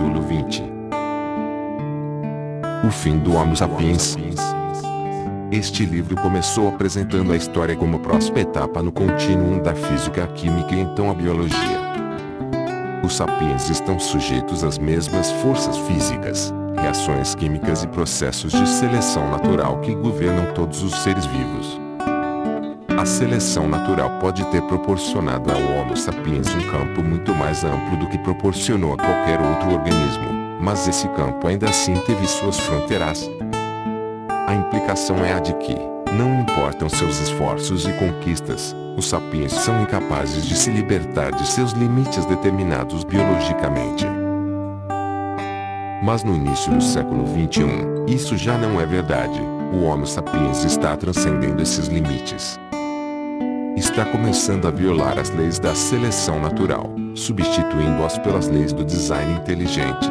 Capítulo 20. O fim do Homo sapiens. Este livro começou apresentando a história como próxima etapa no contínuo da física, a química e então a biologia. Os sapiens estão sujeitos às mesmas forças físicas, reações químicas e processos de seleção natural que governam todos os seres vivos. A seleção natural pode ter proporcionado ao Homo sapiens um campo muito mais amplo do que proporcionou a qualquer outro organismo, mas esse campo ainda assim teve suas fronteiras. A implicação é a de que, não importam seus esforços e conquistas, os sapiens são incapazes de se libertar de seus limites determinados biologicamente. Mas no início do século XXI, isso já não é verdade. O Homo sapiens está transcendendo esses limites. Está começando a violar as leis da seleção natural, substituindo-as pelas leis do design inteligente.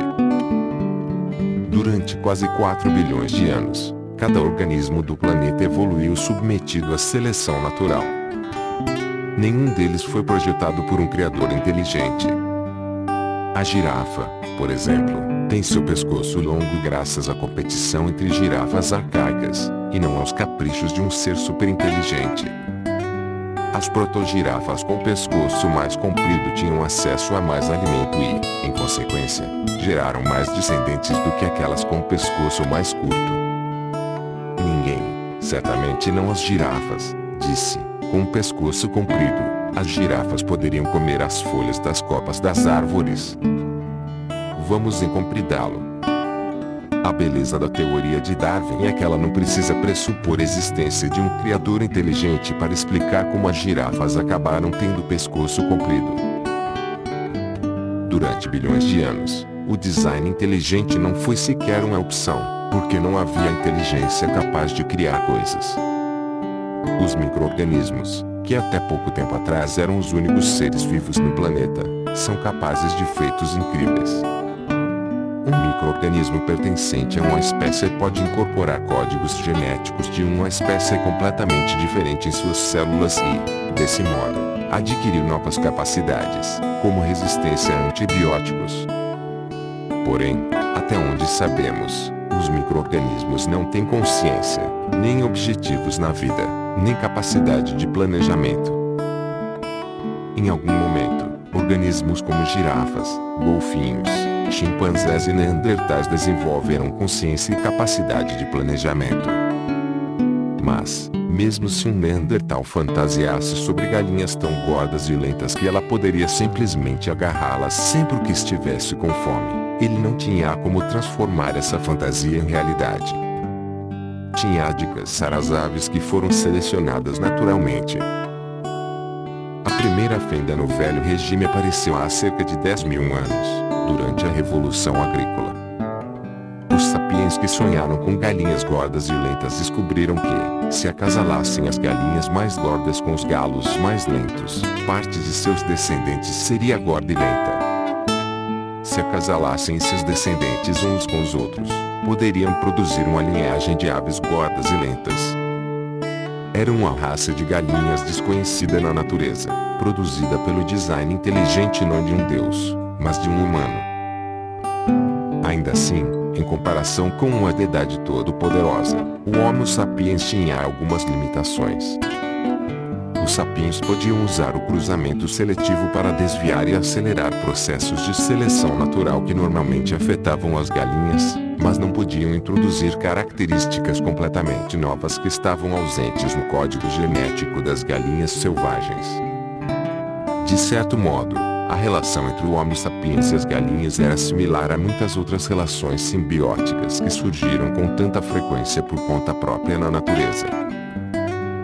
Durante quase 4 bilhões de anos, cada organismo do planeta evoluiu submetido à seleção natural. Nenhum deles foi projetado por um criador inteligente. A girafa, por exemplo, tem seu pescoço longo graças à competição entre girafas arcaicas, e não aos caprichos de um ser superinteligente. As protogirafas com pescoço mais comprido tinham acesso a mais alimento e, em consequência, geraram mais descendentes do que aquelas com pescoço mais curto. Ninguém, certamente não as girafas, disse, com o pescoço comprido, as girafas poderiam comer as folhas das copas das árvores. Vamos encompridá-lo. A beleza da teoria de Darwin é que ela não precisa pressupor a existência de um criador inteligente para explicar como as girafas acabaram tendo pescoço comprido. Durante bilhões de anos, o design inteligente não foi sequer uma opção, porque não havia inteligência capaz de criar coisas. Os micro-organismos, que até pouco tempo atrás eram os únicos seres vivos no planeta, são capazes de feitos incríveis. Um micro-organismo pertencente a uma espécie pode incorporar códigos genéticos de uma espécie completamente diferente em suas células e, desse modo, adquirir novas capacidades, como resistência a antibióticos. Porém, até onde sabemos, os micro-organismos não têm consciência, nem objetivos na vida, nem capacidade de planejamento. Em algum momento, organismos como girafas, golfinhos, chimpanzés e neandertais desenvolveram consciência e capacidade de planejamento. Mas, mesmo se um neandertal fantasiasse sobre galinhas tão gordas e lentas que ela poderia simplesmente agarrá-las sempre que estivesse com fome, ele não tinha como transformar essa fantasia em realidade. Tinha de caçar as aves que foram selecionadas naturalmente. A primeira fenda no Velho Regime apareceu há cerca de 10.000 anos, durante a Revolução Agrícola. Os sapiens que sonharam com galinhas gordas e lentas descobriram que, se acasalassem as galinhas mais gordas com os galos mais lentos, parte de seus descendentes seria gorda e lenta. Se acasalassem seus descendentes uns com os outros, poderiam produzir uma linhagem de aves gordas e lentas. Era uma raça de galinhas desconhecida na natureza, produzida pelo design inteligente não de um deus, mas de um humano. Ainda assim, em comparação com uma deidade todo-poderosa, o Homo sapiens tinha algumas limitações. Os sapiens podiam usar o cruzamento seletivo para desviar e acelerar processos de seleção natural que normalmente afetavam as galinhas, mas não podiam introduzir características completamente novas que estavam ausentes no código genético das galinhas selvagens. De certo modo, a relação entre o Homo sapiens e as galinhas era similar a muitas outras relações simbióticas que surgiram com tanta frequência por conta própria na natureza.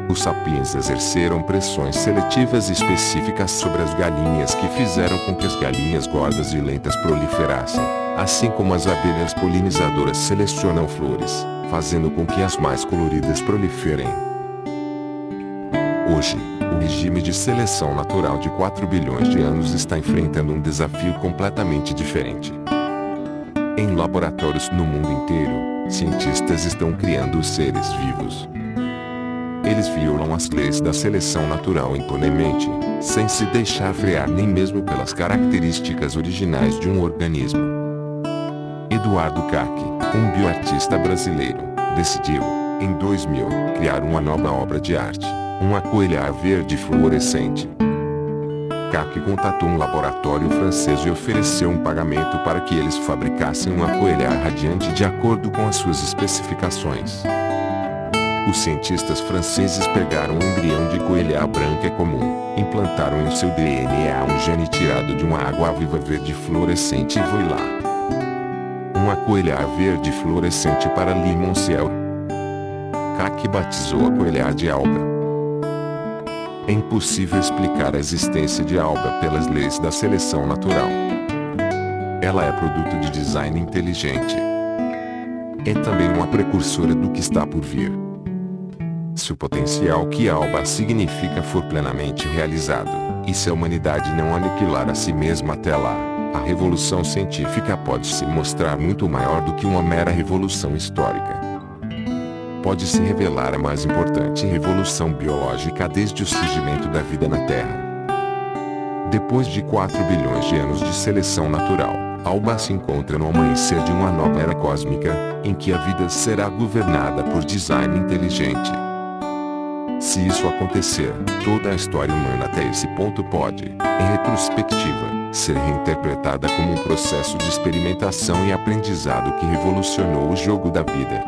Os sapiens exerceram pressões seletivas específicas sobre as galinhas que fizeram com que as galinhas gordas e lentas proliferassem, assim como as abelhas polinizadoras selecionam flores, fazendo com que as mais coloridas proliferem. Hoje, o regime de seleção natural de 4 bilhões de anos está enfrentando um desafio completamente diferente. Em laboratórios no mundo inteiro, cientistas estão criando seres vivos. Eles violam as leis da seleção natural impunemente, sem se deixar frear nem mesmo pelas características originais de um organismo. Eduardo Kac, um bioartista brasileiro, decidiu, em 2000, criar uma nova obra de arte, uma coelhar verde fluorescente. Kac contatou um laboratório francês e ofereceu um pagamento para que eles fabricassem uma coelhar radiante de acordo com as suas especificações. Os cientistas franceses pegaram um embrião de coelhar branca comum, implantaram em seu DNA um gene tirado de uma água-viva verde fluorescente e foi lá. Uma coelhar verde fluorescente para Limoncello. Kac batizou a coelhar de alga. É impossível explicar a existência de alga pelas leis da seleção natural. Ela é produto de design inteligente. É também uma precursora do que está por vir. Se o potencial que a alga significa for plenamente realizado, e se a humanidade não aniquilar a si mesma até lá, a revolução científica pode se mostrar muito maior do que uma mera revolução histórica. Pode se revelar a mais importante revolução biológica desde o surgimento da vida na Terra. Depois de 4 bilhões de anos de seleção natural, a alga se encontra no amanhecer de uma nova era cósmica, em que a vida será governada por design inteligente. Se isso acontecer, toda a história humana até esse ponto pode, em retrospectiva, ser reinterpretada como um processo de experimentação e aprendizado que revolucionou o jogo da vida.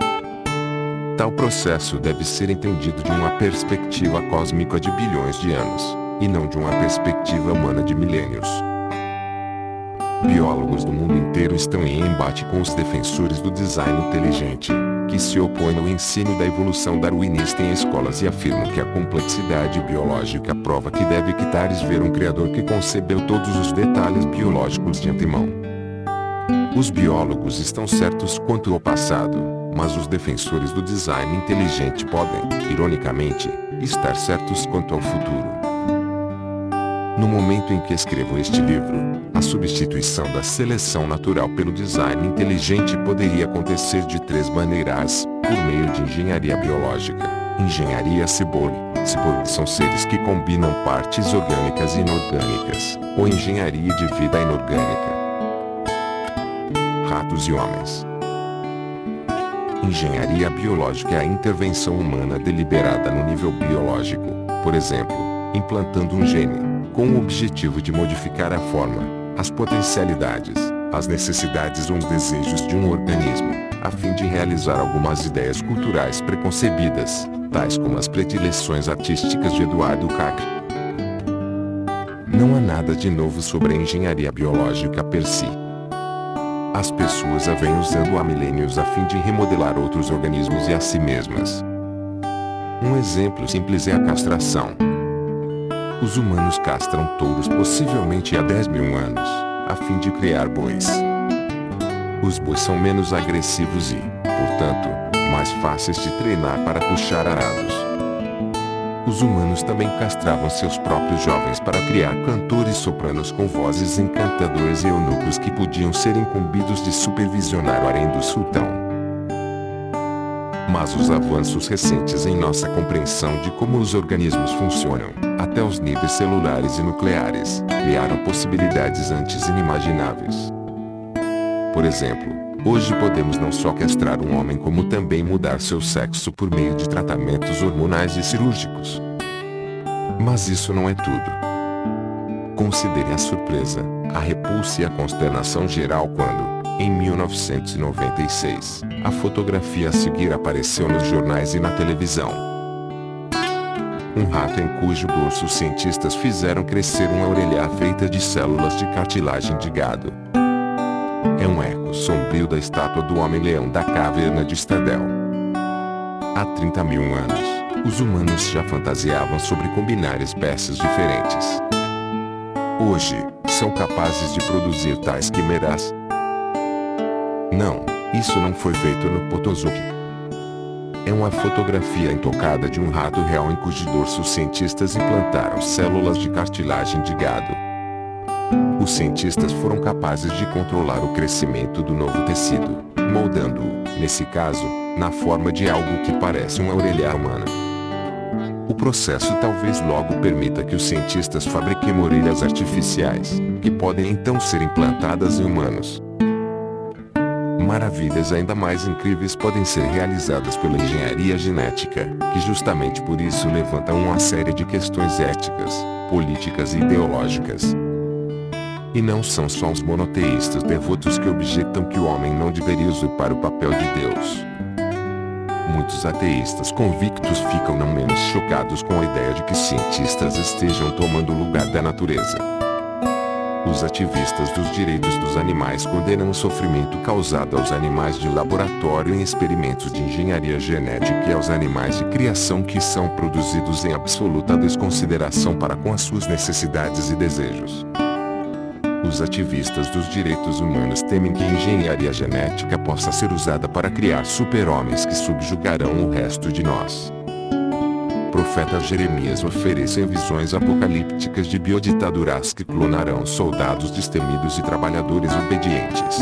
Tal processo deve ser entendido de uma perspectiva cósmica de bilhões de anos, e não de uma perspectiva humana de milênios. Biólogos do mundo inteiro estão em embate com os defensores do design inteligente, que se opõem ao ensino da evolução darwinista em escolas e afirmam que a complexidade biológica prova que deve quietares ver um criador que concebeu todos os detalhes biológicos de antemão. Os biólogos estão certos quanto ao passado, mas os defensores do design inteligente podem, ironicamente, estar certos quanto ao futuro. No momento em que escrevo este livro, a substituição da seleção natural pelo design inteligente poderia acontecer de 3 maneiras, por meio de engenharia biológica, engenharia cyborg. Cyborgs são seres que combinam partes orgânicas e inorgânicas, ou engenharia de vida inorgânica. Ratos e homens. Engenharia biológica é a intervenção humana deliberada no nível biológico, por exemplo, implantando um gene, com o objetivo de modificar a forma, as potencialidades, as necessidades ou os desejos de um organismo, a fim de realizar algumas ideias culturais preconcebidas, tais como as predileções artísticas de Eduardo Kac. Não há nada de novo sobre a engenharia biológica per si. As pessoas a vêm usando há milênios a fim de remodelar outros organismos e a si mesmas. Um exemplo simples é a castração. Os humanos castram touros possivelmente há 10 mil anos, a fim de criar bois. Os bois são menos agressivos e, portanto, mais fáceis de treinar para puxar arados. Os humanos também castravam seus próprios jovens para criar cantores sopranos com vozes encantadoras e eunucos que podiam ser incumbidos de supervisionar o harém do sultão. Mas os avanços recentes em nossa compreensão de como os organismos funcionam, até os níveis celulares e nucleares, criaram possibilidades antes inimagináveis. Por exemplo, hoje podemos não só castrar um homem como também mudar seu sexo por meio de tratamentos hormonais e cirúrgicos. Mas isso não é tudo. Considerem a surpresa, a repulsa e a consternação geral quando, em 1996, a fotografia a seguir apareceu nos jornais e na televisão. Um rato em cujo dorso os cientistas fizeram crescer uma orelha feita de células de cartilagem de gado. É um eco sombrio da estátua do Homem-Leão da caverna de Stadel. Há 30 mil anos, os humanos já fantasiavam sobre combinar espécies diferentes. Hoje, são capazes de produzir tais quimeras? Não, isso não foi feito no Potozuki. É uma fotografia intocada de um rato real em cujo dorso os cientistas implantaram células de cartilagem de gado. Os cientistas foram capazes de controlar o crescimento do novo tecido, moldando-o, nesse caso, na forma de algo que parece uma orelha humana. O processo talvez logo permita que os cientistas fabriquem orelhas artificiais, que podem então ser implantadas em humanos. maravilhas ainda mais incríveis podem ser realizadas pela engenharia genética, que justamente por isso levanta uma série de questões éticas, políticas e ideológicas. E não são só os monoteístas devotos que objetam que o homem não deveria usurpar o papel de Deus. Muitos ateístas convictos ficam não menos chocados com a ideia de que cientistas estejam tomando o lugar da natureza. Os ativistas dos direitos dos animais condenam o sofrimento causado aos animais de laboratório em experimentos de engenharia genética e aos animais de criação que são produzidos em absoluta desconsideração para com as suas necessidades e desejos. Os ativistas dos direitos humanos temem que a engenharia genética possa ser usada para criar super-homens que subjugarão o resto de nós. Profeta Jeremias oferecem visões apocalípticas de bioditaduras que clonarão soldados destemidos e trabalhadores obedientes.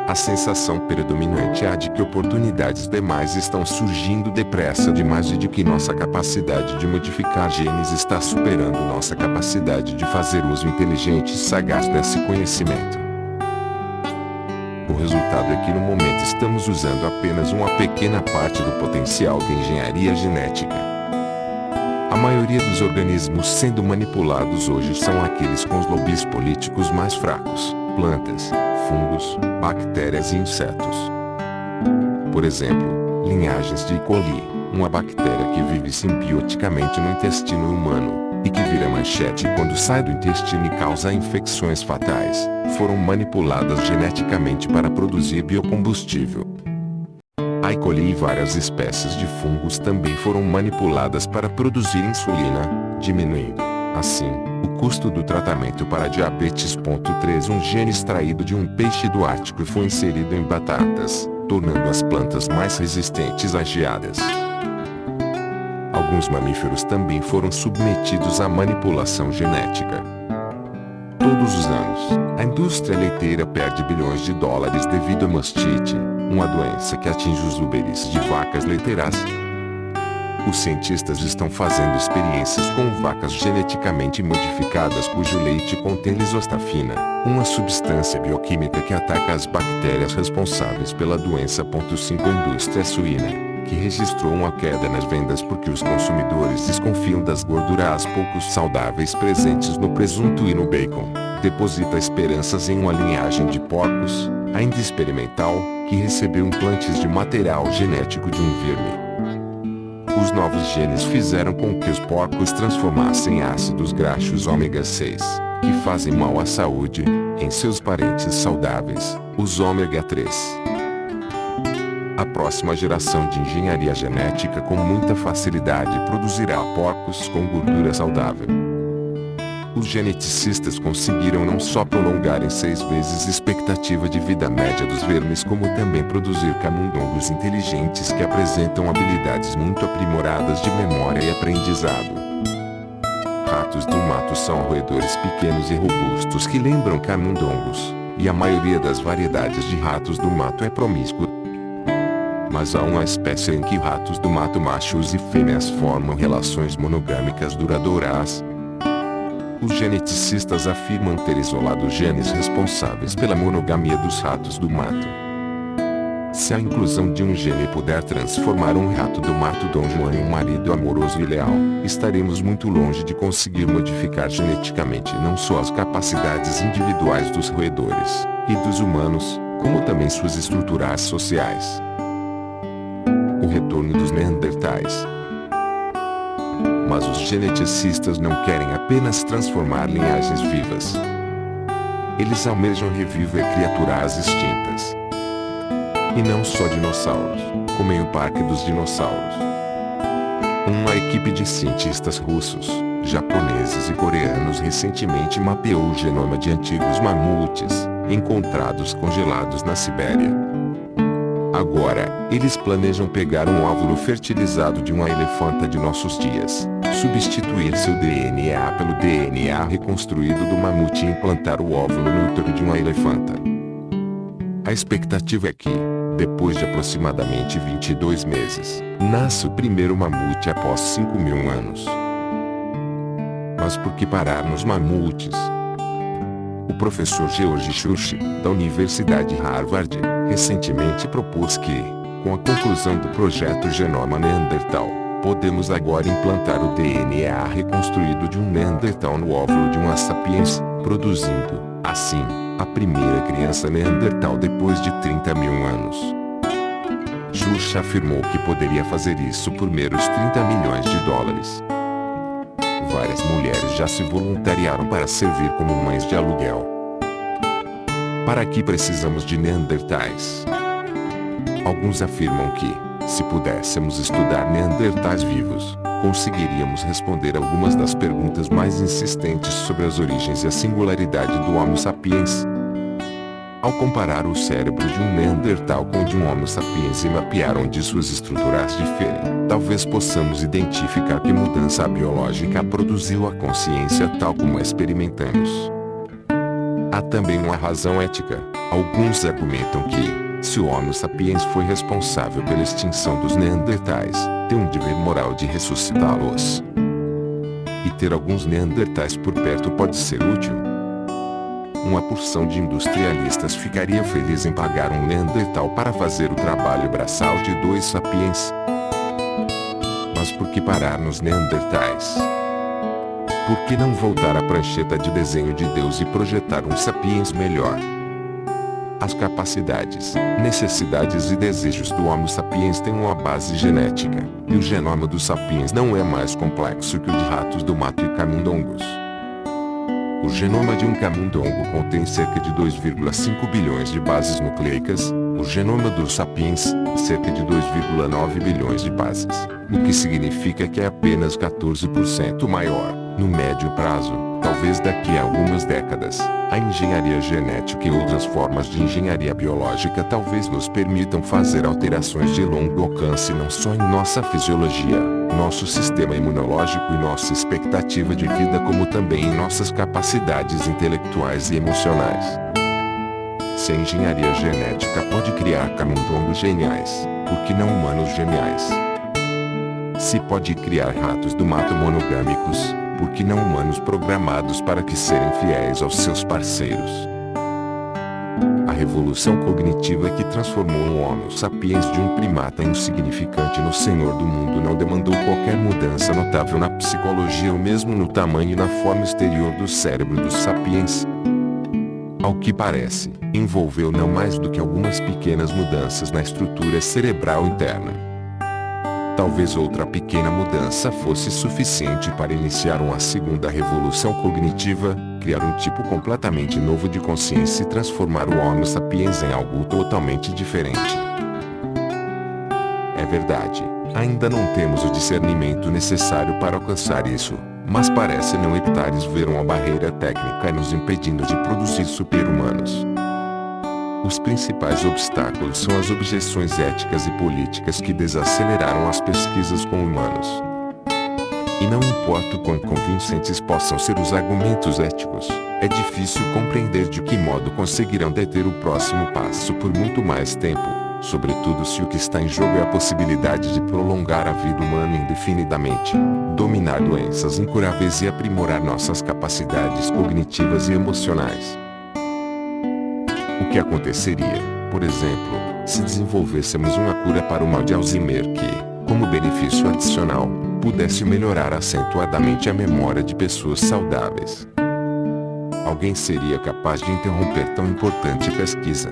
A sensação predominante é a de que oportunidades demais estão surgindo depressa demais e de que nossa capacidade de modificar genes está superando nossa capacidade de fazer uso inteligente e sagaz desse conhecimento. O resultado é que no momento estamos usando apenas uma pequena parte do potencial da engenharia genética. A maioria dos organismos sendo manipulados hoje são aqueles com os lobbies políticos mais fracos: plantas, fungos, bactérias e insetos. Por exemplo, linhagens de E. coli, uma bactéria que vive simbioticamente no intestino humano, e que vira manchete quando sai do intestino e causa infecções fatais, foram manipuladas geneticamente para produzir biocombustível. A E. coli e várias espécies de fungos também foram manipuladas para produzir insulina, diminuindo, assim, o custo do tratamento para diabetes. 3 Um gene extraído de um peixe do Ártico foi inserido em batatas, tornando as plantas mais resistentes a geadas. Alguns mamíferos também foram submetidos à manipulação genética. Todos os anos, a indústria leiteira perde bilhões de dólares devido à mastite, uma doença que atinge os úberes de vacas leiteiras. Os cientistas estão fazendo experiências com vacas geneticamente modificadas cujo leite contém lisostafina, uma substância bioquímica que ataca as bactérias responsáveis pela doença. 5 A indústria suína, que registrou uma queda nas vendas porque os consumidores desconfiam das gorduras pouco saudáveis presentes no presunto e no bacon, deposita esperanças em uma linhagem de porcos, ainda experimental, que recebeu implantes de material genético de um verme. Os novos genes fizeram com que os porcos transformassem ácidos graxos ômega 6, que fazem mal à saúde, em seus parentes saudáveis, os ômega 3. A próxima geração de engenharia genética com muita facilidade produzirá porcos com gordura saudável. Os geneticistas conseguiram não só prolongar em 6 vezes a expectativa de vida média dos vermes, como também produzir camundongos inteligentes que apresentam habilidades muito aprimoradas de memória e aprendizado. Ratos do mato são roedores pequenos e robustos que lembram camundongos, e a maioria das variedades de ratos do mato é promíscua. Mas há uma espécie em que ratos do mato machos e fêmeas formam relações monogâmicas duradouras. Os geneticistas afirmam ter isolado genes responsáveis pela monogamia dos ratos do mato. Se a inclusão de um gene puder transformar um rato do mato Dom Juan em um marido amoroso e leal, estaremos muito longe de conseguir modificar geneticamente não só as capacidades individuais dos roedores e dos humanos, como também suas estruturas sociais. O retorno dos neandertais. Mas os geneticistas não querem apenas transformar linhagens vivas. Eles almejam reviver criaturas extintas. E não só dinossauros, como em o Parque dos Dinossauros. Uma equipe de cientistas russos, japoneses e coreanos recentemente mapeou o genoma de antigos mamutes, encontrados congelados na Sibéria. Agora, eles planejam pegar um óvulo fertilizado de uma elefanta de nossos dias, substituir seu DNA pelo DNA reconstruído do mamute e implantar o óvulo no útero de uma elefanta. A expectativa é que, depois de aproximadamente 22 meses, nasça o primeiro mamute após 5.000 anos. Mas por que parar nos mamutes? O professor George Church, da Universidade Harvard, recentemente propôs que, com a conclusão do projeto Genoma Neandertal, podemos agora implantar o DNA reconstruído de um Neandertal no óvulo de uma Sapiens, produzindo, assim, a primeira criança Neandertal depois de 30 mil anos. Church afirmou que poderia fazer isso por meros 30 milhões de dólares. Várias mulheres já se voluntariaram para servir como mães de aluguel. Para que precisamos de Neandertais? Alguns afirmam que, se pudéssemos estudar Neandertais vivos, conseguiríamos responder algumas das perguntas mais insistentes sobre as origens e a singularidade do Homo sapiens. Ao comparar o cérebro de um Neandertal com o de um Homo sapiens e mapear onde suas estruturas diferem, talvez possamos identificar que mudança biológica produziu a consciência tal como a experimentamos. Há também uma razão ética. Alguns argumentam que, se o Homo sapiens foi responsável pela extinção dos Neandertais, tem um dever moral de ressuscitá-los. E ter alguns Neandertais por perto pode ser útil. Uma porção de industrialistas ficaria feliz em pagar um Neandertal para fazer o trabalho braçal de 2 sapiens. Mas por que parar nos Neandertais? Por que não voltar à prancheta de desenho de Deus e projetar um sapiens melhor? As capacidades, necessidades e desejos do Homo sapiens têm uma base genética, e o genoma dos sapiens não é mais complexo que o de ratos do mato e camundongos. O genoma de um camundongo contém cerca de 2,5 bilhões de bases nucleicas, o genoma dos sapiens, cerca de 2,9 bilhões de bases, o que significa que é apenas 14% maior, no médio prazo, talvez daqui a algumas décadas. A engenharia genética e outras formas de engenharia biológica talvez nos permitam fazer alterações de longo alcance não só em nossa fisiologia, nosso sistema imunológico e nossa expectativa de vida, como também em nossas capacidades intelectuais e emocionais. Se a engenharia genética pode criar camundongos geniais, por que não humanos geniais? Se pode criar ratos do mato monogâmicos, por que não humanos programados para que serem fiéis aos seus parceiros? A revolução cognitiva que transformou o Homo sapiens de um primata insignificante no senhor do mundo não demandou qualquer mudança notável na psicologia ou mesmo no tamanho e na forma exterior do cérebro dos sapiens. Ao que parece, envolveu não mais do que algumas pequenas mudanças na estrutura cerebral interna. Talvez outra pequena mudança fosse suficiente para iniciar uma segunda revolução cognitiva, criar um tipo completamente novo de consciência e transformar o Homo sapiens em algo totalmente diferente. É verdade, ainda não temos o discernimento necessário para alcançar isso, mas parece não hectares ver uma barreira técnica nos impedindo de produzir super-humanos. Os principais obstáculos são as objeções éticas e políticas que desaceleraram as pesquisas com humanos. E não importa o quão convincentes possam ser os argumentos éticos, é difícil compreender de que modo conseguirão deter o próximo passo por muito mais tempo, sobretudo se o que está em jogo é a possibilidade de prolongar a vida humana indefinidamente, dominar doenças incuráveis e aprimorar nossas capacidades cognitivas e emocionais. O que aconteceria, por exemplo, se desenvolvêssemos uma cura para o mal de Alzheimer que, como benefício adicional, pudesse melhorar acentuadamente a memória de pessoas saudáveis? Alguém seria capaz de interromper tão importante pesquisa?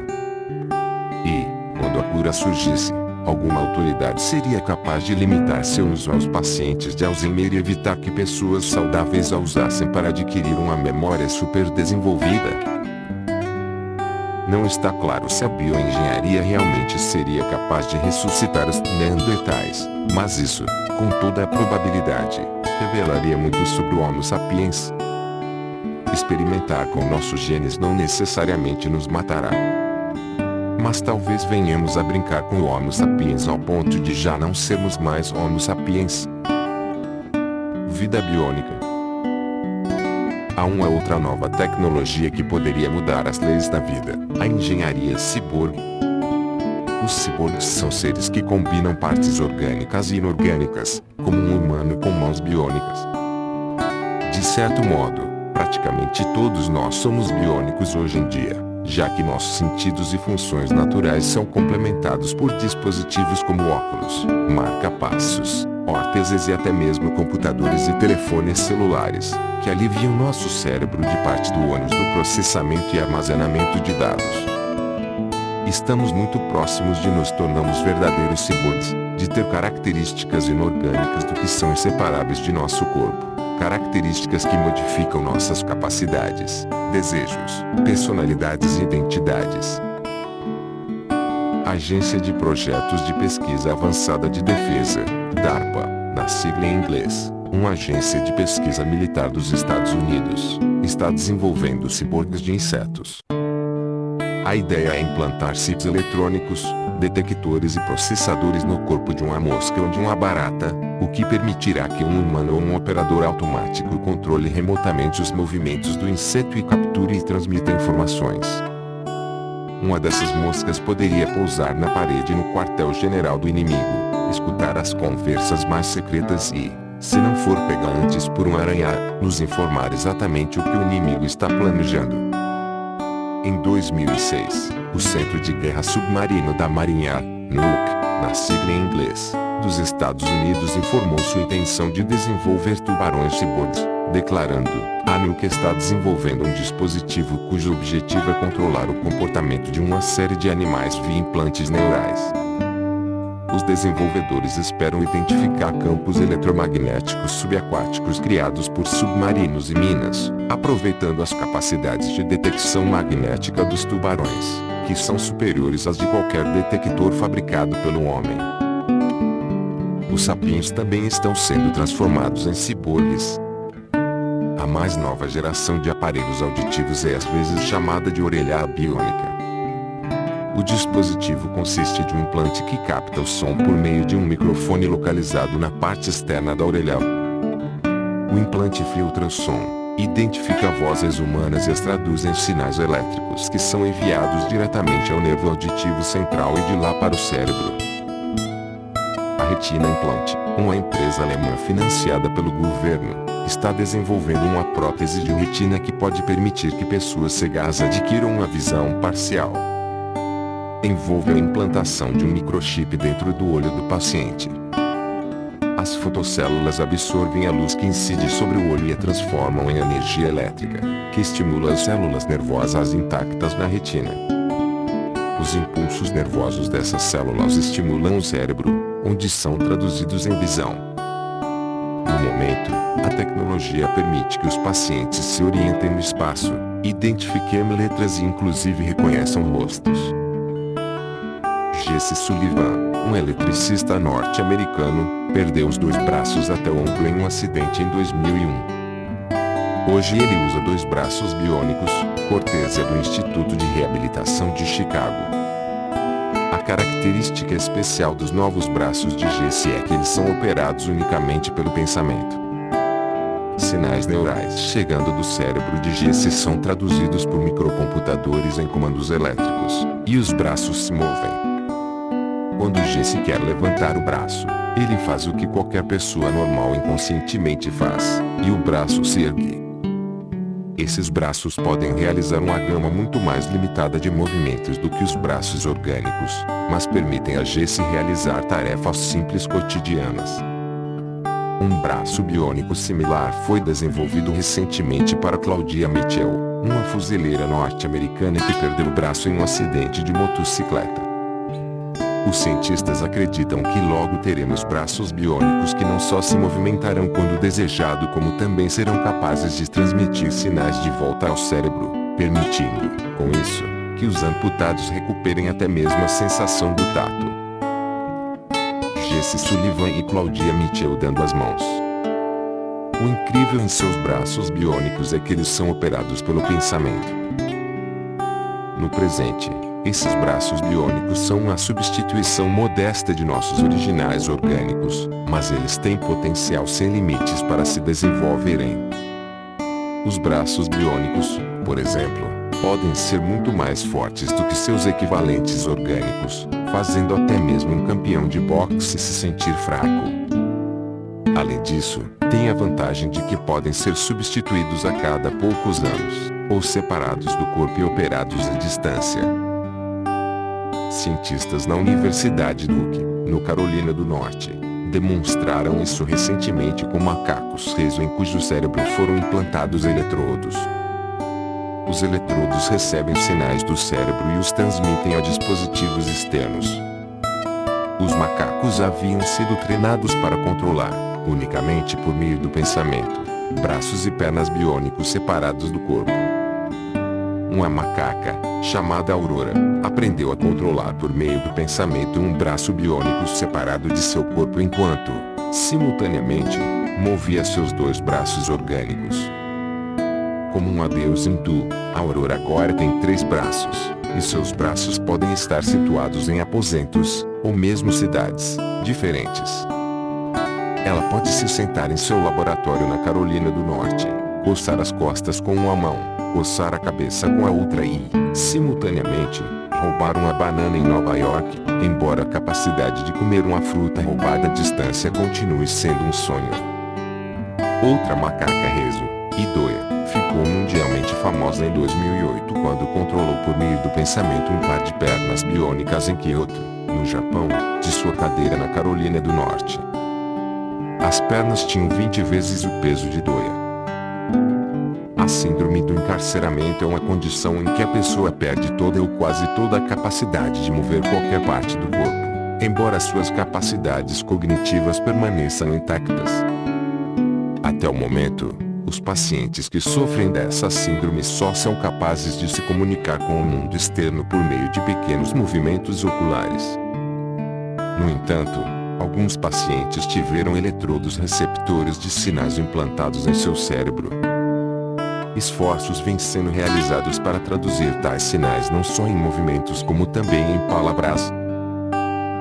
E, quando a cura surgisse, alguma autoridade seria capaz de limitar seu uso aos pacientes de Alzheimer e evitar que pessoas saudáveis a usassem para adquirir uma memória superdesenvolvida? Não está claro se a bioengenharia realmente seria capaz de ressuscitar os Neandertais, mas isso, com toda a probabilidade, revelaria muito sobre o Homo sapiens. Experimentar com nossos genes não necessariamente nos matará. Mas talvez venhamos a brincar com o Homo sapiens ao ponto de já não sermos mais Homo sapiens. Vida biônica. Há uma outra nova tecnologia que poderia mudar as leis da vida, a engenharia ciborgue. Os ciborgues são seres que combinam partes orgânicas e inorgânicas, como um humano com mãos biônicas. De certo modo, Praticamente todos nós somos biônicos hoje em dia, já que nossos sentidos e funções naturais são complementados por dispositivos como óculos, marca-passos, órteses e até mesmo computadores e telefones celulares, que aliviam nosso cérebro de parte do ônus do processamento e armazenamento de dados. Estamos muito próximos de nos tornarmos verdadeiros ciborgues, de ter características inorgânicas do que são inseparáveis de nosso corpo, características que modificam nossas capacidades, desejos, personalidades e identidades. A Agência de Projetos de Pesquisa Avançada de Defesa, DARPA, na sigla em inglês, uma agência de pesquisa militar dos Estados Unidos, está desenvolvendo ciborgues de insetos. A ideia é implantar chips eletrônicos, detectores e processadores no corpo de uma mosca ou de uma barata, o que permitirá que um humano ou um operador automático controle remotamente os movimentos do inseto e capture e transmita informações. Uma dessas moscas poderia pousar na parede no quartel-general do inimigo, escutar as conversas mais secretas e, se não for pega antes por um aranha, nos informar exatamente o que o inimigo está planejando. Em 2006, o Centro de Guerra Submarino da Marinha, NUC, na sigla em inglês, dos Estados Unidos informou sua intenção de desenvolver tubarões ciborgues, declarando: a NUC está desenvolvendo um dispositivo cujo objetivo é controlar o comportamento de uma série de animais via implantes neurais. Os desenvolvedores esperam identificar campos eletromagnéticos subaquáticos criados por submarinos e minas, aproveitando as capacidades de detecção magnética dos tubarões, que são superiores às de qualquer detector fabricado pelo homem. Os sapinhos também estão sendo transformados em ciborgues. A mais nova geração de aparelhos auditivos é às vezes chamada de orelha biônica. O dispositivo consiste de um implante que capta o som por meio de um microfone localizado na parte externa da orelha. O implante filtra o som, identifica vozes humanas e as traduz em sinais elétricos que são enviados diretamente ao nervo auditivo central e de lá para o cérebro. A Retina Implant, uma empresa alemã financiada pelo governo, está desenvolvendo uma prótese de retina que pode permitir que pessoas cegas adquiram uma visão parcial. Envolve a implantação de um microchip dentro do olho do paciente. As fotocélulas absorvem a luz que incide sobre o olho e a transformam em energia elétrica, que estimula as células nervosas intactas na retina. Os impulsos nervosos dessas células estimulam o cérebro, onde são traduzidos em visão. No momento, a tecnologia permite que os pacientes se orientem no espaço, identifiquem letras e inclusive reconheçam rostos. Jesse Sullivan, um eletricista norte-americano, perdeu os 2 braços até o ombro em um acidente em 2001. Hoje ele usa 2 braços biônicos, cortesia do Instituto de Reabilitação de Chicago. A característica especial dos novos braços de Jesse é que eles são operados unicamente pelo pensamento. Sinais neurais chegando do cérebro de Jesse são traduzidos por microcomputadores em comandos elétricos, e os braços se movem. Quando Jesse quer levantar o braço, ele faz o que qualquer pessoa normal inconscientemente faz, e o braço se ergue. Esses braços podem realizar uma gama muito mais limitada de movimentos do que os braços orgânicos, mas permitem a Jesse realizar tarefas simples cotidianas. Um braço biônico similar foi desenvolvido recentemente para Claudia Mitchell, uma fuzileira norte-americana que perdeu o braço em um acidente de motocicleta. Os cientistas acreditam que logo teremos braços biônicos que não só se movimentarão quando desejado, como também serão capazes de transmitir sinais de volta ao cérebro, permitindo, com isso, que os amputados recuperem até mesmo a sensação do tato. Jesse Sullivan e Claudia Mitchell dando as mãos. O incrível em seus braços biônicos é que eles são operados pelo pensamento. No presente, esses braços biônicos são uma substituição modesta de nossos originais orgânicos, mas eles têm potencial sem limites para se desenvolverem. Os braços biônicos, por exemplo, podem ser muito mais fortes do que seus equivalentes orgânicos, fazendo até mesmo um campeão de boxe se sentir fraco. Além disso, tem a vantagem de que podem ser substituídos a cada poucos anos, ou separados do corpo e operados à distância. Cientistas na Universidade Duke, no Carolina do Norte, demonstraram isso recentemente com macacos em cujo cérebro foram implantados eletrodos. Os eletrodos recebem sinais do cérebro e os transmitem a dispositivos externos. Os macacos haviam sido treinados para controlar, unicamente por meio do pensamento, braços e pernas biônicos separados do corpo. Uma macaca, chamada Aurora, aprendeu a controlar por meio do pensamento um braço biônico separado de seu corpo enquanto, simultaneamente, movia seus 2 braços orgânicos. Como um adeus hindu, a Aurora agora tem 3 braços, e seus braços podem estar situados em aposentos, ou mesmo cidades, diferentes. Ela pode se sentar em seu laboratório na Carolina do Norte, coçar as costas com uma mão, coçar a cabeça com a outra e, simultaneamente, roubar uma banana em Nova York, embora a capacidade de comer uma fruta roubada à distância continue sendo um sonho. Outra macaca Idoia, ficou mundialmente famosa em 2008 quando controlou por meio do pensamento um par de pernas biônicas em Kyoto, no Japão, de sua cadeira na Carolina do Norte. As pernas tinham 20 vezes o peso de Idoia. A síndrome do encarceramento é uma condição em que a pessoa perde toda ou quase toda a capacidade de mover qualquer parte do corpo, embora suas capacidades cognitivas permaneçam intactas. Até o momento, os pacientes que sofrem dessa síndrome só são capazes de se comunicar com o mundo externo por meio de pequenos movimentos oculares. No entanto, alguns pacientes tiveram eletrodos receptores de sinais implantados em seu cérebro. Esforços vêm sendo realizados para traduzir tais sinais não só em movimentos como também em palavras.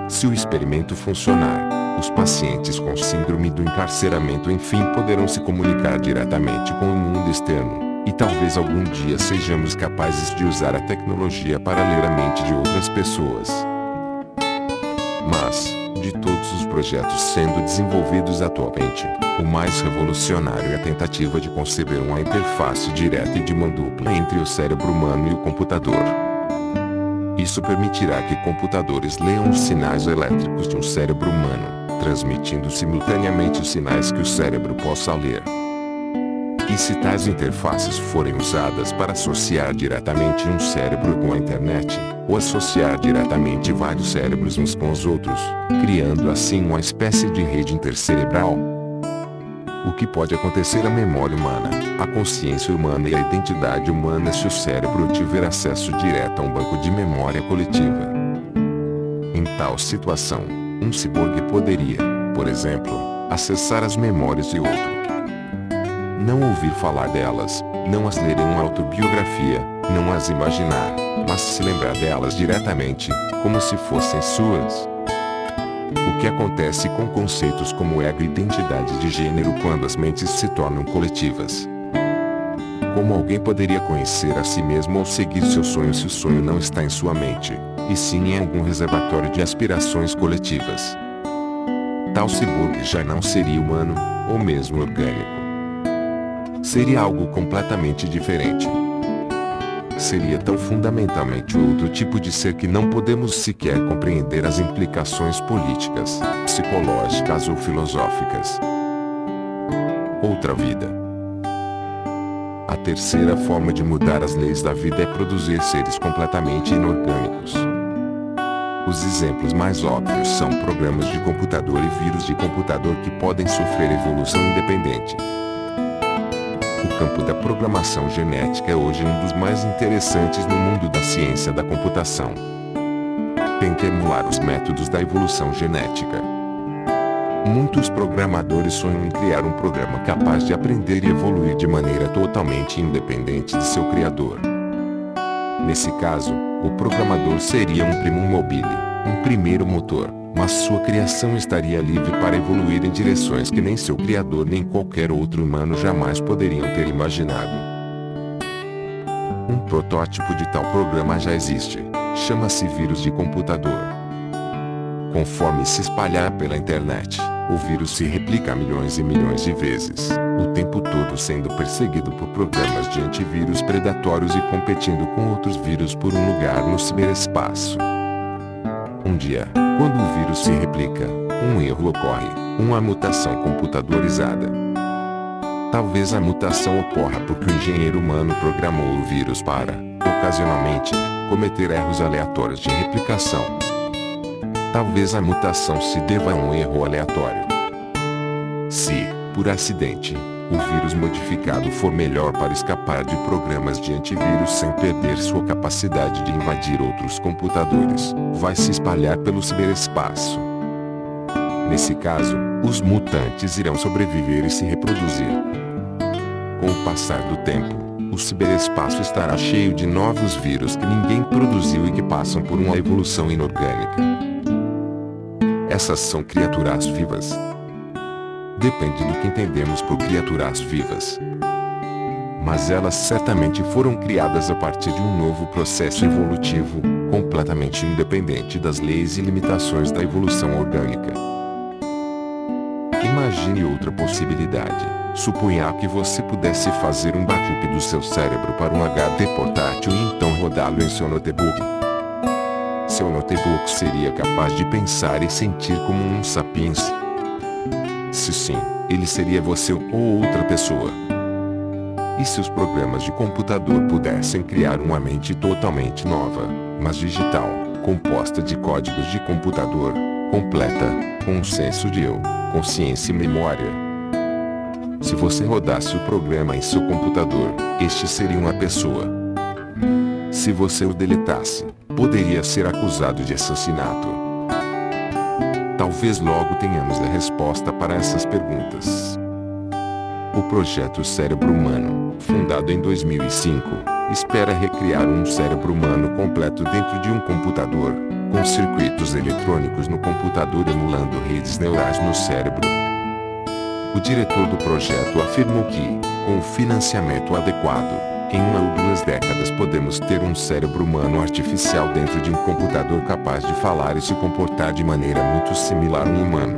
Se o experimento funcionar, os pacientes com síndrome do encarceramento enfim poderão se comunicar diretamente com o mundo externo, e talvez algum dia sejamos capazes de usar a tecnologia para ler a mente de outras pessoas. Mas, de todos os projetos sendo desenvolvidos atualmente, o mais revolucionário é a tentativa de conceber uma interface direta e de mão dupla entre o cérebro humano e o computador. Isso permitirá que computadores leiam os sinais elétricos de um cérebro humano, transmitindo simultaneamente os sinais que o cérebro possa ler. E se tais interfaces forem usadas para associar diretamente um cérebro com a internet, ou associar diretamente vários cérebros uns com os outros, criando assim uma espécie de rede intercerebral. O que pode acontecer à memória humana, à consciência humana e à identidade humana se o cérebro tiver acesso direto a um banco de memória coletiva? Em tal situação, um ciborgue poderia, por exemplo, acessar as memórias de outro. Não ouvir falar delas, não as ler em uma autobiografia, não as imaginar, mas se lembrar delas diretamente, como se fossem suas. O que acontece com conceitos como ego e identidade de gênero quando as mentes se tornam coletivas? Como alguém poderia conhecer a si mesmo ou seguir seu sonho se o sonho não está em sua mente, e sim em algum reservatório de aspirações coletivas? Tal ciborgue já não seria humano, ou mesmo orgânico. Seria algo completamente diferente. Seria tão fundamentalmente outro tipo de ser que não podemos sequer compreender as implicações políticas, psicológicas ou filosóficas. Outra vida. A terceira forma de mudar as leis da vida é produzir seres completamente inorgânicos. Os exemplos mais óbvios são programas de computador e vírus de computador que podem sofrer evolução independente. O campo da programação genética é hoje um dos mais interessantes no mundo da ciência da computação. Tenta emular os métodos da evolução genética. Muitos programadores sonham em criar um programa capaz de aprender e evoluir de maneira totalmente independente de seu criador. Nesse caso, o programador seria um primum mobile, um primeiro motor, mas sua criação estaria livre para evoluir em direções que nem seu criador nem qualquer outro humano jamais poderiam ter imaginado. Um protótipo de tal programa já existe. Chama-se vírus de computador. Conforme se espalhar pela internet, O vírus se replica milhões e milhões de vezes, o tempo todo sendo perseguido por programas de antivírus predatórios e competindo com outros vírus por um lugar no ciberespaço. Um dia, quando o vírus se replica, um erro ocorre, uma mutação computadorizada. Talvez a mutação ocorra porque o engenheiro humano programou o vírus para, ocasionalmente, cometer erros aleatórios de replicação. Talvez a mutação se deva a um erro aleatório. Se, por acidente, o vírus modificado for melhor para escapar de programas de antivírus sem perder sua capacidade de invadir outros computadores, vai se espalhar pelo ciberespaço. Nesse caso, os mutantes irão sobreviver e se reproduzir. Com o passar do tempo, o ciberespaço estará cheio de novos vírus que ninguém produziu e que passam por uma evolução inorgânica. Essas são criaturas vivas. Depende do que entendemos por criaturas vivas. Mas elas certamente foram criadas a partir de um novo processo evolutivo, completamente independente das leis e limitações da evolução orgânica. Imagine outra possibilidade. Suponha que você pudesse fazer um backup do seu cérebro para um HD portátil e então rodá-lo em seu notebook. Seu notebook seria capaz de pensar e sentir como um sapiens? Se sim, ele seria você ou outra pessoa. E se os programas de computador pudessem criar uma mente totalmente nova, mas digital, composta de códigos de computador, completa, com um senso de eu, consciência e memória? Se você rodasse o programa em seu computador, este seria uma pessoa. Se você o deletasse, poderia ser acusado de assassinato. Talvez logo tenhamos a resposta para essas perguntas. O projeto Cérebro Humano, fundado em 2005, espera recriar um cérebro humano completo dentro de um computador, com circuitos eletrônicos no computador emulando redes neurais no cérebro. O diretor do projeto afirmou que, com o financiamento adequado, em 1 ou 2 décadas podemos ter um cérebro humano artificial dentro de um computador capaz de falar e se comportar de maneira muito similar a um humano.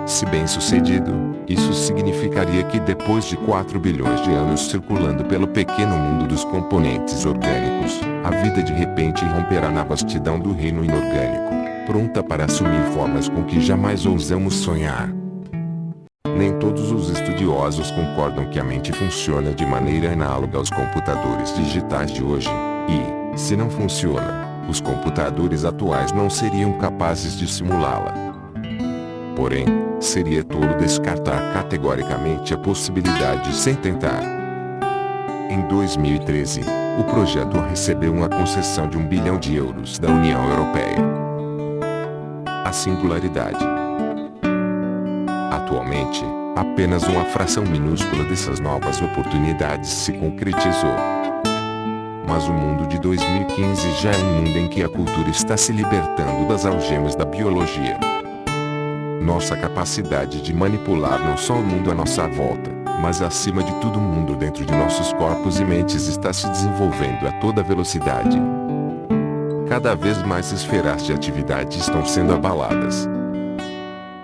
Se bem sucedido, isso significaria que depois de 4 bilhões de anos circulando pelo pequeno mundo dos componentes orgânicos, a vida de repente romperá na vastidão do reino inorgânico, pronta para assumir formas com que jamais ousamos sonhar. Nem todos os estudiosos concordam que a mente funciona de maneira análoga aos computadores digitais de hoje, e, se não funciona, os computadores atuais não seriam capazes de simulá-la. Porém, seria tolo descartar categoricamente a possibilidade sem tentar. Em 2013, o projeto recebeu uma concessão de €1 bilhão da União Europeia. A singularidade. Atualmente, apenas uma fração minúscula dessas novas oportunidades se concretizou. Mas o mundo de 2015 já é um mundo em que a cultura está se libertando das algemas da biologia. Nossa capacidade de manipular não só o mundo à nossa volta, mas acima de tudo o mundo dentro de nossos corpos e mentes está se desenvolvendo a toda velocidade. Cada vez mais esferas de atividade estão sendo abaladas.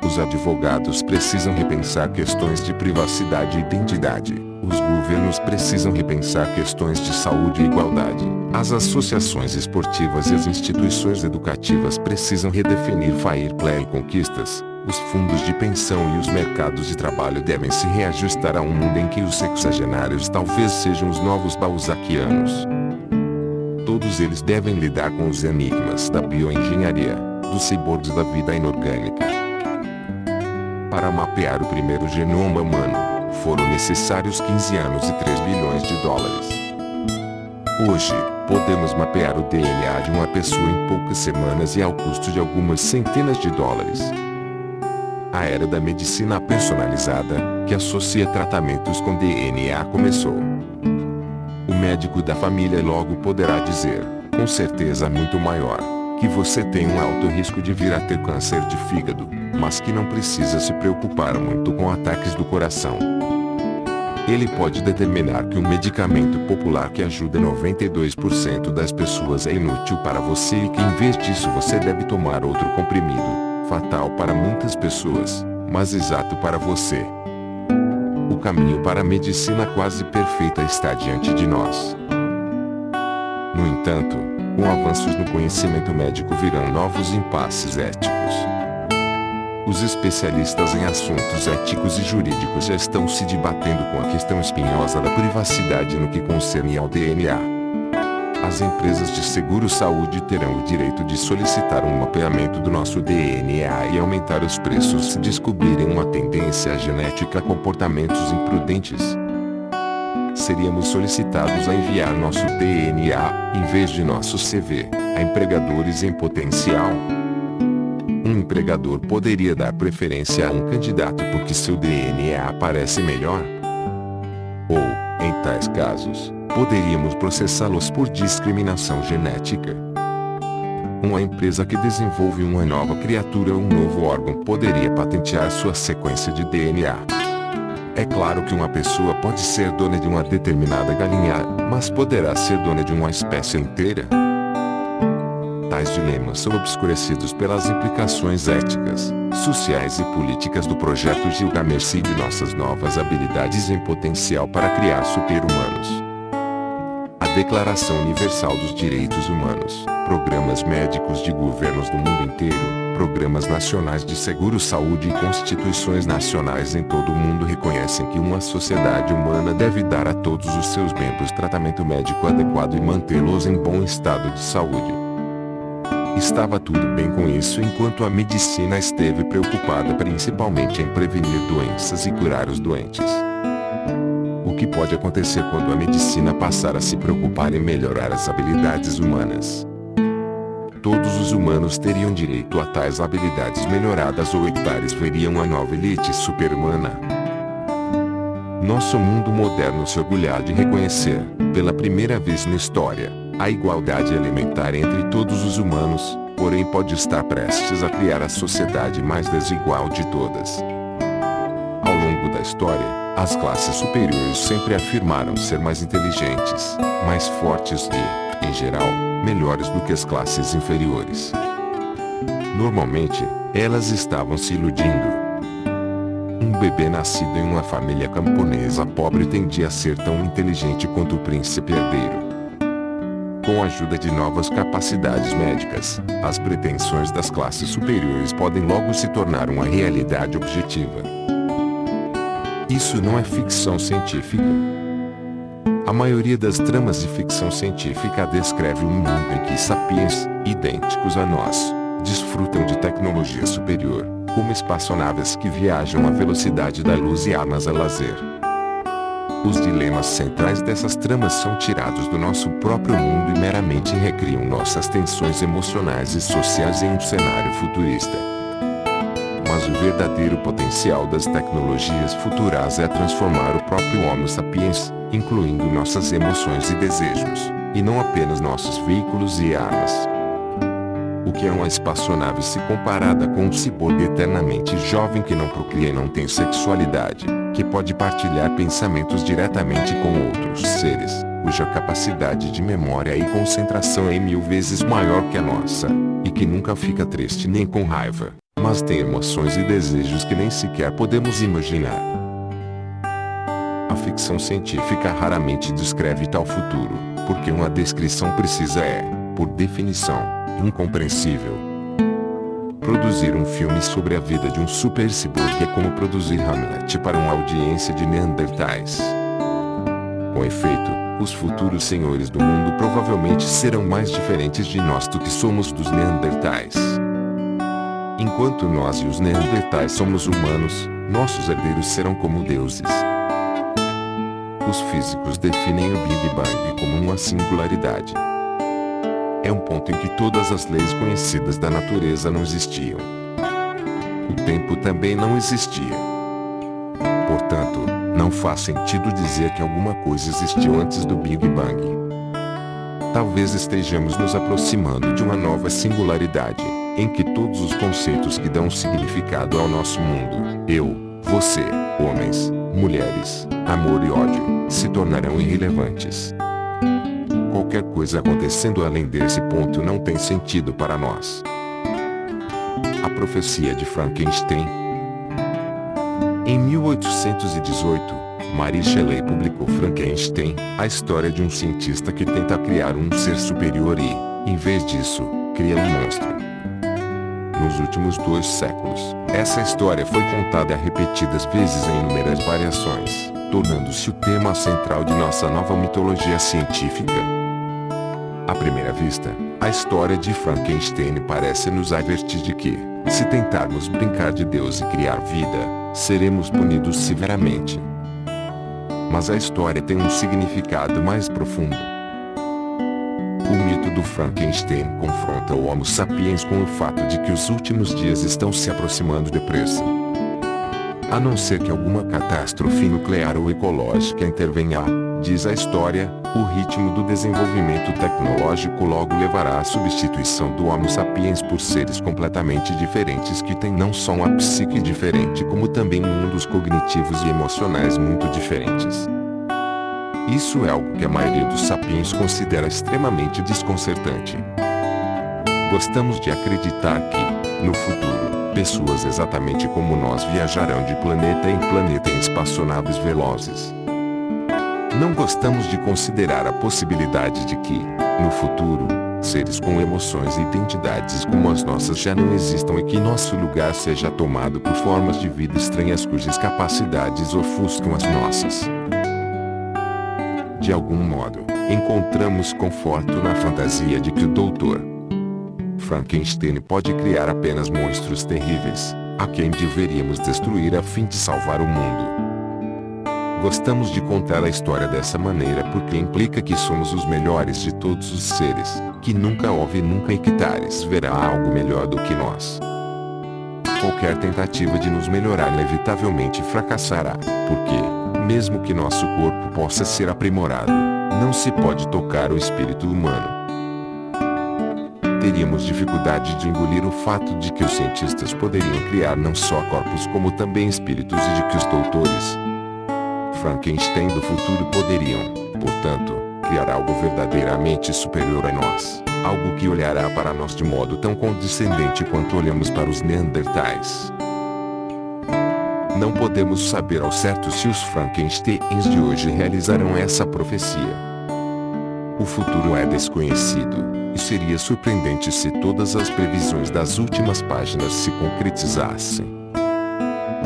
Os advogados precisam repensar questões de privacidade e identidade. Os governos precisam repensar questões de saúde e igualdade. As associações esportivas e as instituições educativas precisam redefinir fair play e conquistas. Os fundos de pensão e os mercados de trabalho devem se reajustar a um mundo em que os sexagenários talvez sejam os novos balzaquianos. Todos eles devem lidar com os enigmas da bioengenharia, dos ciborgues da vida inorgânica. Para mapear o primeiro genoma humano, foram necessários 15 anos e $3 bilhões. Hoje, podemos mapear o DNA de uma pessoa em poucas semanas e ao custo de algumas centenas de dólares. A era da medicina personalizada, que associa tratamentos com DNA começou. O médico da família logo poderá dizer, com certeza muito maior, que você tem um alto risco de vir a ter câncer de fígado, mas que não precisa se preocupar muito com ataques do coração. Ele pode determinar que um medicamento popular que ajuda 92% das pessoas é inútil para você e que em vez disso você deve tomar outro comprimido, fatal para muitas pessoas, mas exato para você. O caminho para a medicina quase perfeita está diante de nós. No entanto, com avanços no conhecimento médico virão novos impasses éticos. Os especialistas em assuntos éticos e jurídicos já estão se debatendo com a questão espinhosa da privacidade no que concerne ao DNA. As empresas de seguro-saúde terão o direito de solicitar um mapeamento do nosso DNA e aumentar os preços se descobrirem uma tendência genética a comportamentos imprudentes. Seríamos solicitados a enviar nosso DNA, em vez de nosso CV, a empregadores em potencial. Um empregador poderia dar preferência a um candidato porque seu DNA parece melhor? Ou, em tais casos, poderíamos processá-los por discriminação genética. Uma empresa que desenvolve uma nova criatura ou um novo órgão poderia patentear sua sequência de DNA. É claro que uma pessoa pode ser dona de uma determinada galinha, mas poderá ser dona de uma espécie inteira? Tais dilemas são obscurecidos pelas implicações éticas, sociais e políticas do projeto Gilgamesh de nossas novas habilidades em potencial para criar super-humanos. Declaração Universal dos Direitos Humanos, programas médicos de governos do mundo inteiro, programas nacionais de seguro-saúde e constituições nacionais em todo o mundo reconhecem que uma sociedade humana deve dar a todos os seus membros tratamento médico adequado e mantê-los em bom estado de saúde. Estava tudo bem com isso enquanto a medicina esteve preocupada principalmente em prevenir doenças e curar os doentes. O que pode acontecer quando a medicina passar a se preocupar em melhorar as habilidades humanas? Todos os humanos teriam direito a tais habilidades melhoradas ou hectares veriam a nova elite super-humana. Nosso mundo moderno se orgulha de reconhecer, pela primeira vez na história, a igualdade elementar entre todos os humanos, porém pode estar prestes a criar a sociedade mais desigual de todas. Ao longo da história, as classes superiores sempre afirmaram ser mais inteligentes, mais fortes e, em geral, melhores do que as classes inferiores. Normalmente, elas estavam se iludindo. Um bebê nascido em uma família camponesa pobre tendia a ser tão inteligente quanto o príncipe herdeiro. Com a ajuda de novas capacidades médicas, as pretensões das classes superiores podem logo se tornar uma realidade objetiva. Isso não é ficção científica. A maioria das tramas de ficção científica descreve um mundo em que sapiens, idênticos a nós, desfrutam de tecnologia superior, como espaçonaves que viajam à velocidade da luz e armas a lazer. Os dilemas centrais dessas tramas são tirados do nosso próprio mundo e meramente recriam nossas tensões emocionais e sociais em um cenário futurista. Mas o verdadeiro potencial das tecnologias futuras é transformar o próprio Homo sapiens, incluindo nossas emoções e desejos, e não apenas nossos veículos e armas. O que é uma espaçonave se comparada com um ciborgue eternamente jovem que não procria e não tem sexualidade, que pode partilhar pensamentos diretamente com outros seres, cuja capacidade de memória e concentração é 1000 vezes maior que a nossa, e que nunca fica triste nem com raiva, mas tem emoções e desejos que nem sequer podemos imaginar. A ficção científica raramente descreve tal futuro, porque uma descrição precisa é, por definição, incompreensível. Produzir um filme sobre a vida de um super ciborgue é como produzir Hamlet para uma audiência de neandertais. Com efeito, os futuros senhores do mundo provavelmente serão mais diferentes de nós do que somos dos neandertais. Enquanto nós e os neandertais somos humanos, nossos herdeiros serão como deuses. Os físicos definem o Big Bang como uma singularidade. É um ponto em que todas as leis conhecidas da natureza não existiam. O tempo também não existia. Portanto, não faz sentido dizer que alguma coisa existiu antes do Big Bang. Talvez estejamos nos aproximando de uma nova singularidade, em que todos os conceitos que dão significado ao nosso mundo, eu, você, homens, mulheres, amor e ódio, se tornarão irrelevantes. Qualquer coisa acontecendo além desse ponto não tem sentido para nós. A profecia de Frankenstein. Em 1818, Mary Shelley publicou Frankenstein, a história de um cientista que tenta criar um ser superior e, em vez disso, cria um monstro. Nos últimos 2 séculos, essa história foi contada repetidas vezes em inúmeras variações, tornando-se o tema central de nossa nova mitologia científica. À primeira vista, a história de Frankenstein parece nos advertir de que, se tentarmos brincar de Deus e criar vida, seremos punidos severamente. Mas a história tem um significado mais profundo. O mito do Frankenstein confronta o Homo sapiens com o fato de que os últimos dias estão se aproximando depressa. A não ser que alguma catástrofe nuclear ou ecológica intervenha, diz a história, o ritmo do desenvolvimento tecnológico logo levará à substituição do Homo sapiens por seres completamente diferentes que têm não só uma psique diferente como também mundos cognitivos e emocionais muito diferentes. Isso é algo que a maioria dos sapiens considera extremamente desconcertante. Gostamos de acreditar que, no futuro, pessoas exatamente como nós viajarão de planeta em planeta em espaçonaves velozes. Não gostamos de considerar a possibilidade de que, no futuro, seres com emoções e identidades como as nossas já não existam e que nosso lugar seja tomado por formas de vida estranhas cujas capacidades ofuscam as nossas. De algum modo, encontramos conforto na fantasia de que o Dr. Frankenstein pode criar apenas monstros terríveis, a quem deveríamos destruir a fim de salvar o mundo. Gostamos de contar a história dessa maneira porque implica que somos os melhores de todos os seres, que nunca houve nunca e que Tares verá algo melhor do que nós. Qualquer tentativa de nos melhorar inevitavelmente fracassará, porque, mesmo que nosso corpo possa ser aprimorado, não se pode tocar o espírito humano. Teríamos dificuldade de engolir o fato de que os cientistas poderiam criar não só corpos como também espíritos e de que os doutores Frankenstein do futuro poderiam, portanto, criar algo verdadeiramente superior a nós, algo que olhará para nós de modo tão condescendente quanto olhamos para os Neandertais. Não podemos saber ao certo se os Frankensteins de hoje realizarão essa profecia. O futuro é desconhecido, e seria surpreendente se todas as previsões das últimas páginas se concretizassem.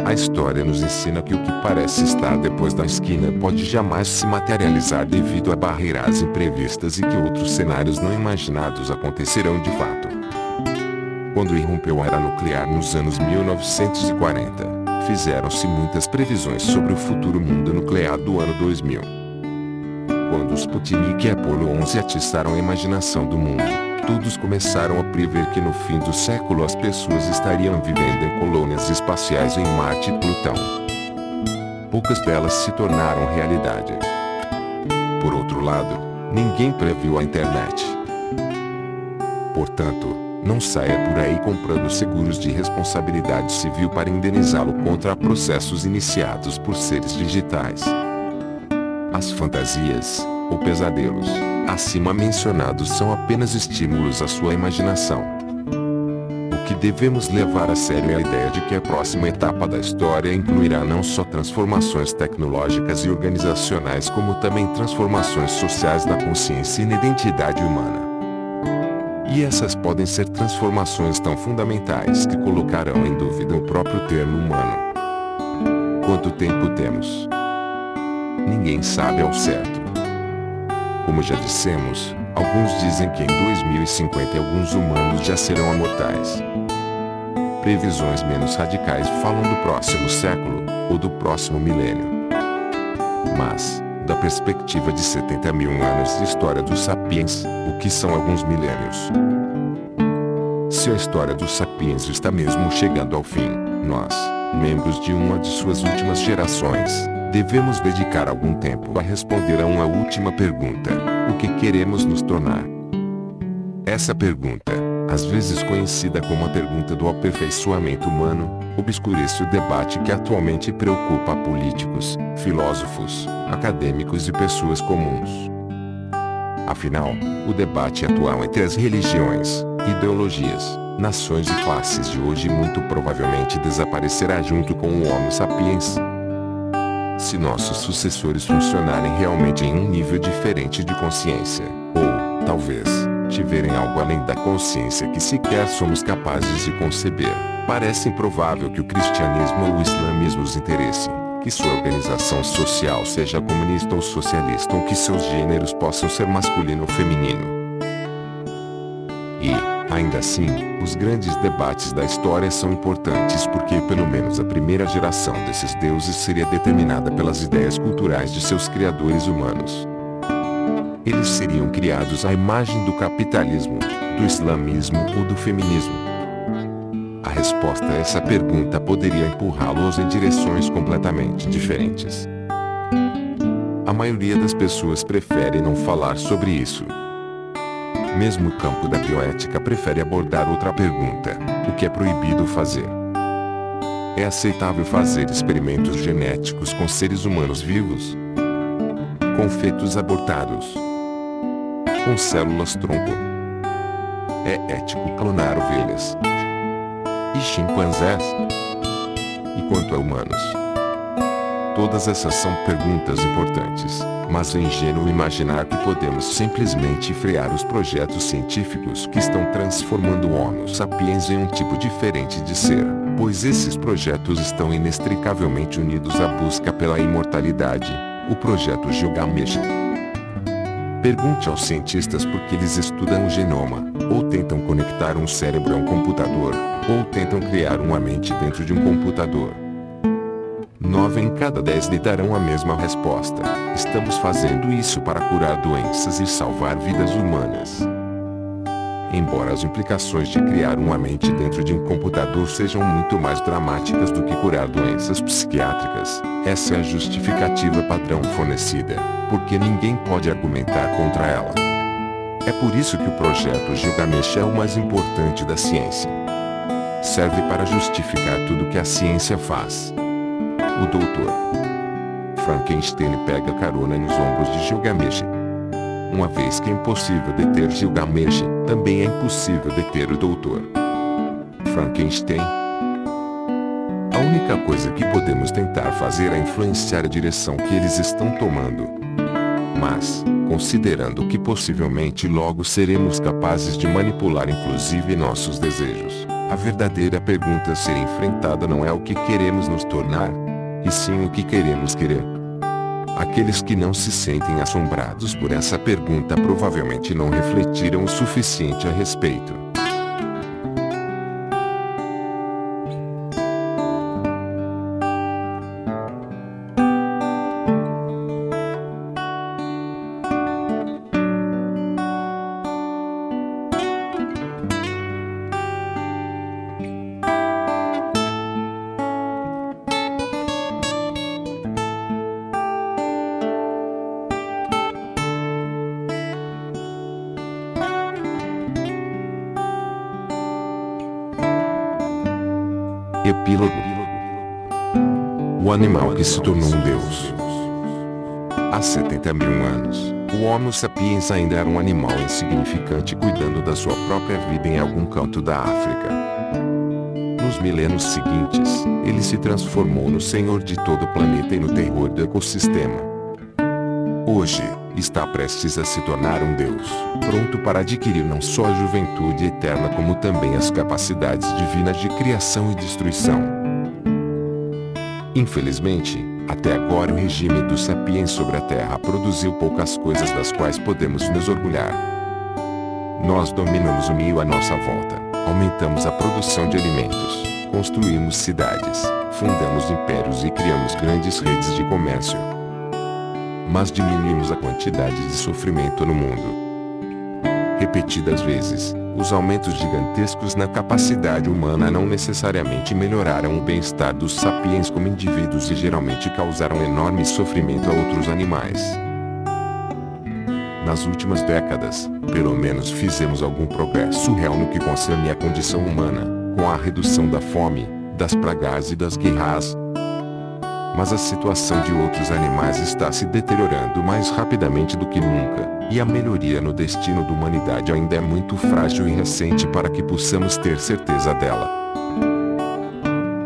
A história nos ensina que o que parece estar depois da esquina pode jamais se materializar devido a barreiras imprevistas e que outros cenários não imaginados acontecerão de fato. Quando irrompeu a era nuclear nos anos 1940, fizeram-se muitas previsões sobre o futuro mundo nuclear do ano 2000. Quando Sputnik e Apollo 11 atiçaram a imaginação do mundo, todos começaram a prever que no fim do século as pessoas estariam vivendo em colônias espaciais em Marte e Plutão. Poucas delas se tornaram realidade. Por outro lado, ninguém previu a internet. Portanto, não saia por aí comprando seguros de responsabilidade civil para indenizá-lo contra processos iniciados por seres digitais. As fantasias, ou pesadelos, acima mencionados são apenas estímulos à sua imaginação. O que devemos levar a sério é a ideia de que a próxima etapa da história incluirá não só transformações tecnológicas e organizacionais como também transformações sociais na consciência e na identidade humana. E essas podem ser transformações tão fundamentais que colocarão em dúvida o próprio termo humano. Quanto tempo temos? Ninguém sabe ao certo. Como já dissemos, alguns dizem que em 2050 alguns humanos já serão imortais. Previsões menos radicais falam do próximo século, ou do próximo milênio. Mas, da perspectiva de 70 mil anos de história dos sapiens, o que são alguns milênios? Se a história dos sapiens está mesmo chegando ao fim, nós, membros de uma de suas últimas gerações, devemos dedicar algum tempo a responder a uma última pergunta: o que queremos nos tornar? Essa pergunta, às vezes conhecida como a pergunta do aperfeiçoamento humano, obscurece o debate que atualmente preocupa políticos, filósofos, acadêmicos e pessoas comuns. Afinal, o debate atual entre as religiões, ideologias, nações e classes de hoje muito provavelmente desaparecerá junto com o Homo sapiens. Se nossos sucessores funcionarem realmente em um nível diferente de consciência, ou, talvez, tiverem algo além da consciência que sequer somos capazes de conceber, parece improvável que o cristianismo ou o islamismo os interesse, que sua organização social seja comunista ou socialista ou que seus gêneros possam ser masculino ou feminino. E, ainda assim, os grandes debates da história são importantes porque pelo menos a primeira geração desses deuses seria determinada pelas ideias culturais de seus criadores humanos. Eles seriam criados à imagem do capitalismo, do islamismo ou do feminismo. A resposta a essa pergunta poderia empurrá-los em direções completamente diferentes. A maioria das pessoas prefere não falar sobre isso. Mesmo o campo da bioética prefere abordar outra pergunta: o que é proibido fazer? É aceitável fazer experimentos genéticos com seres humanos vivos? Com fetos abortados? Com células-tronco? É ético clonar ovelhas? E chimpanzés? E quanto a humanos? Todas essas são perguntas importantes, mas é ingênuo imaginar que podemos simplesmente frear os projetos científicos que estão transformando o Homo sapiens em um tipo diferente de ser, pois esses projetos estão inextricavelmente unidos à busca pela imortalidade, o projeto Gilgamesh. Pergunte aos cientistas por que eles estudam o genoma, ou tentam conectar um cérebro a um computador, ou tentam criar uma mente dentro de um computador. 9 em cada 10 lhe darão a mesma resposta: estamos fazendo isso para curar doenças e salvar vidas humanas. Embora as implicações de criar uma mente dentro de um computador sejam muito mais dramáticas do que curar doenças psiquiátricas, essa é a justificativa padrão fornecida, porque ninguém pode argumentar contra ela. É por isso que o projeto Gilgamesh é o mais importante da ciência. Serve para justificar tudo que a ciência faz. O Dr. Frankenstein pega carona nos ombros de Gilgamesh. Uma vez que é impossível deter Gilgamesh, também é impossível deter o Dr. Frankenstein. A única coisa que podemos tentar fazer é influenciar a direção que eles estão tomando. Mas, considerando que possivelmente logo seremos capazes de manipular inclusive nossos desejos, a verdadeira pergunta a ser enfrentada não é o que queremos nos tornar, e sim o que queremos querer. Aqueles que não se sentem assombrados por essa pergunta provavelmente não refletiram o suficiente a respeito. Epílogo. O animal que se tornou um deus. Há 70 mil anos, o Homo sapiens ainda era um animal insignificante cuidando da sua própria vida em algum canto da África. Nos milênios seguintes, ele se transformou no senhor de todo o planeta e no terror do ecossistema. Hoje, está prestes a se tornar um deus, pronto para adquirir não só a juventude eterna como também as capacidades divinas de criação e destruição. Infelizmente, até agora o regime dos sapiens sobre a Terra produziu poucas coisas das quais podemos nos orgulhar. Nós dominamos o meio à nossa volta, aumentamos a produção de alimentos, construímos cidades, fundamos impérios e criamos grandes redes de comércio. Mas diminuímos a quantidade de sofrimento no mundo. Repetidas vezes, os aumentos gigantescos na capacidade humana não necessariamente melhoraram o bem-estar dos sapiens como indivíduos e geralmente causaram enorme sofrimento a outros animais. Nas últimas décadas, pelo menos fizemos algum progresso real no que concerne à condição humana, com a redução da fome, das pragas e das guerras. Mas a situação de outros animais está se deteriorando mais rapidamente do que nunca, e a melhoria no destino da humanidade ainda é muito frágil e recente para que possamos ter certeza dela.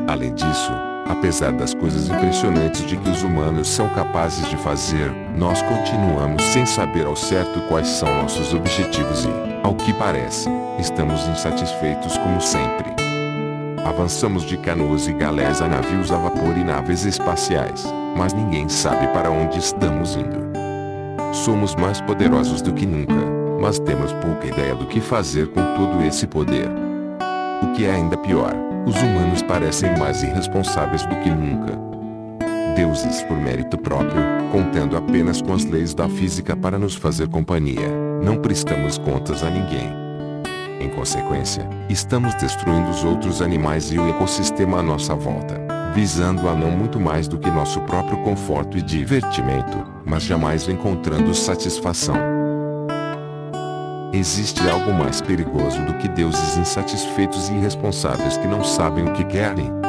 Além disso, apesar das coisas impressionantes de que os humanos são capazes de fazer, nós continuamos sem saber ao certo quais são nossos objetivos e, ao que parece, estamos insatisfeitos como sempre. Avançamos de canoas e galés a navios a vapor e naves espaciais, mas ninguém sabe para onde estamos indo. Somos mais poderosos do que nunca, mas temos pouca ideia do que fazer com todo esse poder. O que é ainda pior, os humanos parecem mais irresponsáveis do que nunca. Deuses por mérito próprio, contando apenas com as leis da física para nos fazer companhia, não prestamos contas a ninguém. Em consequência, estamos destruindo os outros animais e o ecossistema à nossa volta, visando a não muito mais do que nosso próprio conforto e divertimento, mas jamais encontrando satisfação. Existe algo mais perigoso do que deuses insatisfeitos e irresponsáveis que não sabem o que querem?